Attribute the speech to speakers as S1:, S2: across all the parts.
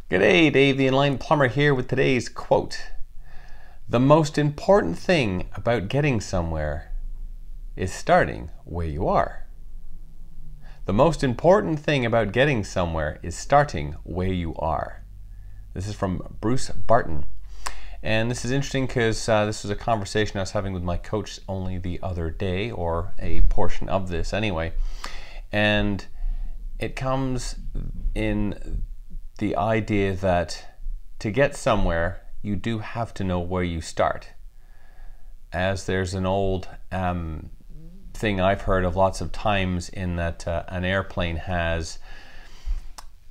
S1: G'day, Dave the Enlightened Plumber here with today's quote. The most important thing about getting somewhere is starting where you are. The most important thing about getting somewhere is starting where you are. This is from Bruce Barton. And this is interesting because this was a conversation I was having with my coach only the other day, or a portion of this anyway. And it comes in the idea that to get somewhere, you do have to know where you start. As there's an old thing I've heard of lots of times, in that an airplane has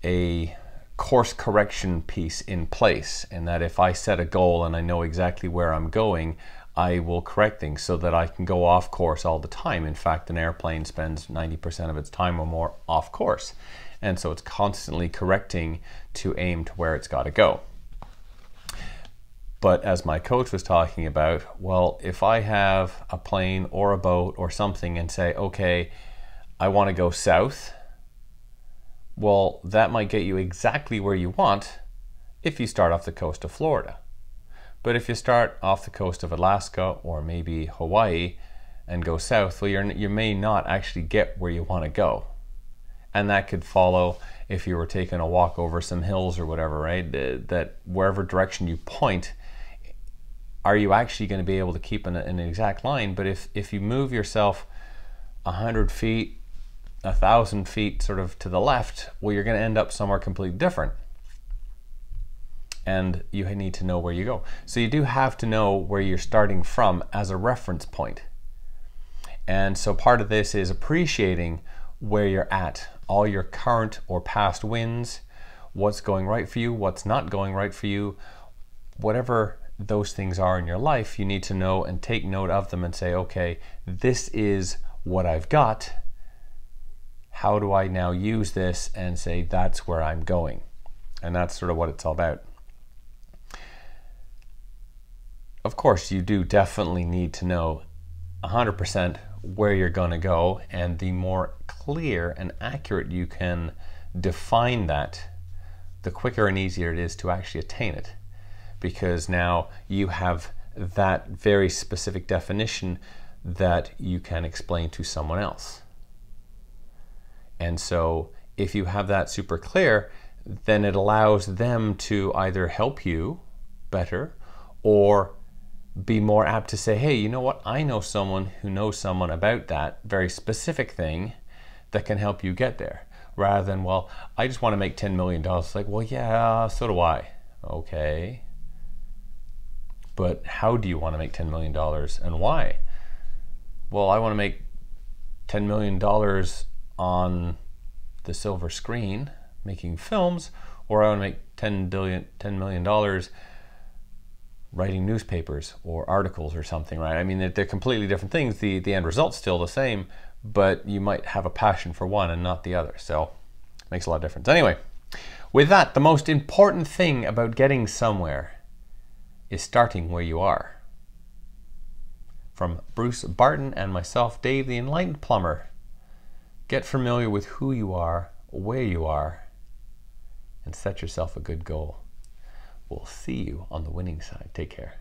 S1: a course correction piece in place, and that if I set a goal and I know exactly where I'm going, I will correct things so that I can go off course all the time. In fact, an airplane spends 90% of its time or more off course. And so it's constantly correcting to aim to where it's got to go. But as my coach was talking about, well, if I have a plane or a boat or something and say, okay, I want to go south, well, that might get you exactly where you want if you start off the coast of Florida. But if you start off the coast of Alaska or maybe Hawaii and go south, well, you may not actually get where you want to go. And that could follow if you were taking a walk over some hills or whatever, right? That wherever direction you point, are you actually going to be able to keep in an exact line? But if you move yourself 100 feet, 1,000 feet sort of to the left, well, you're going to end up somewhere completely different. And you need to know where you go. So you do have to know where you're starting from as a reference point. And so part of this is appreciating where you're at, all your current or past wins, what's going right for you, what's not going right for you, whatever those things are in your life, you need to know and take note of them and say, okay, this is what I've got. How do I now use this and say that's where I'm going? And that's sort of what it's all about. Of course, you do definitely need to know 100% where you're going to go, and the more clear and accurate you can define that, the quicker and easier it is to actually attain it, because now you have that very specific definition that you can explain to someone else. And so if you have that super clear, then it allows them to either help you better or be more apt to say, hey, you know what? I know someone who knows someone about that very specific thing that can help you get there. Rather than, well, I just want to make $10 million. It's like, well, yeah, so do I. Okay. But how do you want to make $10 million and why? Well, I want to make $10 million on the silver screen making films, or I want to make $10 million writing newspapers or articles or something, right? I mean, they're completely different things. The end result's still the same, but you might have a passion for one and not the other. So it makes a lot of difference. Anyway, with that, the most important thing about getting somewhere is starting where you are. From Bruce Barton and myself, Dave the Enlightened Plumber, get familiar with who you are, where you are, and set yourself a good goal. We'll see you on the winning side. Take care.